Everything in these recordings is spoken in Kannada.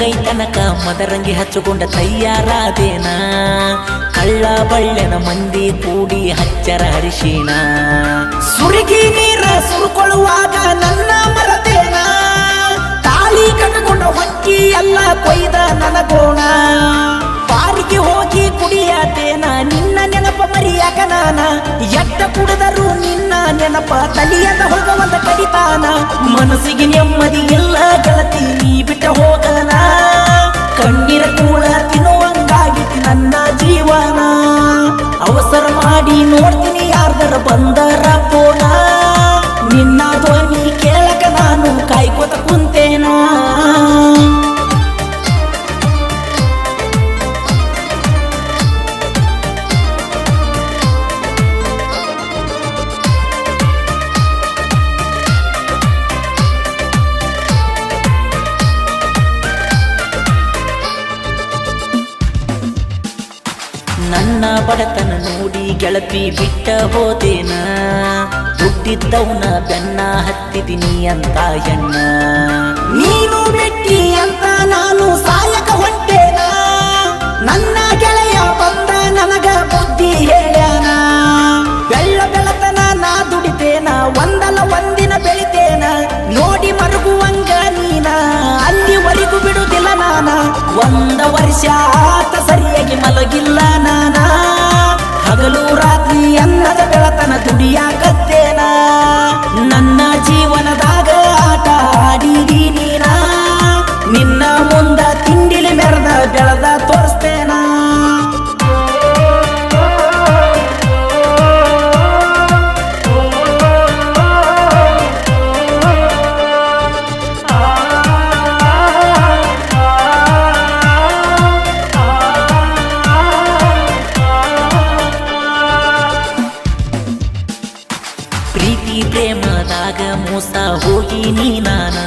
ಮುಂಗೈ ತನಕ ಮದರಂಗಿ ಹಚ್ಚಿಕೊಂಡ ತಯ್ಯಾರಾದೇನ ಕಳ್ಳ ಬಳ್ಳೆನ ಮಂದಿ ಕೂಡಿ ಹಚ್ಚರ ಹರಿಶಿನ ಸುರುಗಿ ನೀರ ಸುರುಕೊಳ್ಳುವಾಗ ನನ್ನ ಮರತೇನ ತಾಳಿ ಕಟ್ಟಕೊಂಡ ಹೊಕ್ಕಿ ಎಲ್ಲ ಕೊಯ್ದ ನನಗೋಣ ಬಾರಿಗೆ ಹೋಗಿ ಕುಡಿಯಾತೇನ ನಿನ್ನ ನೆನಪ ಮರಿಯಾಕ ನಾನ ಎಟ್ಟ ಕುಡಿದರು ನಿನ್ನ ನೆನಪ ತಲಿಯದ ಹೋಗವಂತ ಕಡಿತಾನ ಮನಸ್ಸಿಗೆ ನೆಮ್ಮದಿ ಎಲ್ಲ ಗೆಳತಿ ನೀ ಬಿಟ್ಟ ಹೋಗನ ಕಣ್ಣೀರ ಕೂಡ ತಿನ್ನುವಂಗಾಗಿತ್ತು ನನ್ನ ಜೀವನ ಅವಸರ ಮಾಡಿ ನೋಡ್ತೀನಿ ಯಾರ್ದರ ಬಂದರ ಪೋನ ನಿನ್ನ ಧ್ವನಿ ಕೇಳಕ ನಾನು ಕಾಯ್ಕೋತ ಕುಂತೇನ ನನ್ನ ಬಡತನ ನೋಡಿ ಗೆಳತಿ ಬಿಟ್ಟ ಹೋದೇನ ಹುಟ್ಟಿದ್ದವನ ಬೆನ್ನ ಹತ್ತಿದ್ದೀನಿ ಅಂತ ಎಣ್ಣ ನೀನು ಬೆಟ್ಟಿ ಅಂತ ನಾನು ಸಾಯಕ ಹೊಂಟೇನ ನನ್ನ ಗೆಳೆಯ ಬಂದ ನನಗ ಬುದ್ಧಿ ಹೇಳ್ಯಾನ ಬೆಳತನ ನಾ ದುಡಿತೇನ ಒಂದಲ್ಲ ಒಂದಿನ ಬೆಳಿತೇನ ನೋಡಿ ಮರುಗುವಂಗ ನೀನ ಅಲ್ಲಿವರೆಗೂ ಬಿಡುದಿಲ್ಲ ನಾನ ಒಂದ ವರ್ಷ ಆತ ಸರಿಯಾಗಿ ಮಲಗಿಲ್ಲ ನಾನ ಹಗಲು ರಾತ್ರಿ ಅನ್ನದ ಬೆಳತನ ದುಡಿಯಾಕತ್ತೇನ ನನ್ನ ಜೀವನದಾಗ ಆಟ ಆಡಿದಿ ನೀನ ನಿನ್ನ ಮುಂದ ತಿಂಡಿಲಿ ಮೆರೆದ ಬೆಳೆದ ತೋರಿಸ್ತೇನ ಪ್ರೀತಿ ಪ್ರೇಮದಾಗ ಮೋಸ ಹೋಗಿ ನೀನಾನ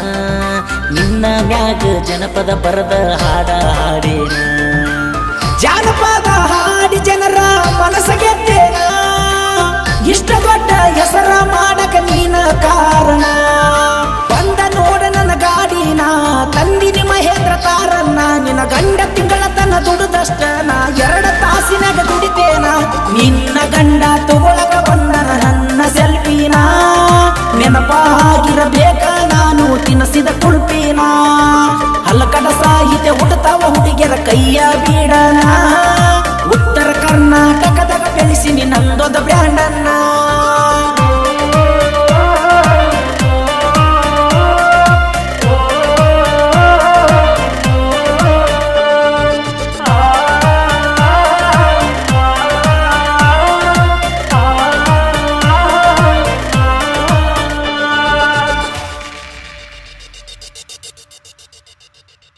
ನಿನ್ನ ಮ್ಯಾಗ ಜನಪದ ಬರದ ಹಾಡ ಹಾಡೇನ ಜಾನಪದ ಹಾಡಿ ಜನರ ಮನಸ ಗೆದ್ದೇನ ಇಷ್ಟ ದೊಡ್ಡ ಹೆಸರ ಮಾಡಕ ನೀನ ಕಾರಣ ಬಂದ ನೋಡ ನನ್ನ ಗಾಡಿನ ತಂದಿನಿ ಮಹೇಂದ್ರ ತಾರನ್ನ ನಿನ್ನ ಗಂಡ ತಿಂಗಳ ತನ ದುಡಿದಷ್ಟ ನಾ 2 ತಾಸಿನಾಗ ದುಡಿತೇನ ನಿನ್ನ ಗಂಡ ತಗೊಳಕ ಬಂದನ ನನ್ನ ಸೆಲ್ಫಿನ ನೆನಪಾಗಿರಬೇಕ ನಾನು ತಿನ್ನಿಸಿದ ಕುಳ್ಪಿನ ಹಲಕಡ ಸಾಹಿತ್ಯ ಹುಟ್ಟತಾವ ಹುಡುಗಿಯರ ಕೈಯ ಬೀಡನ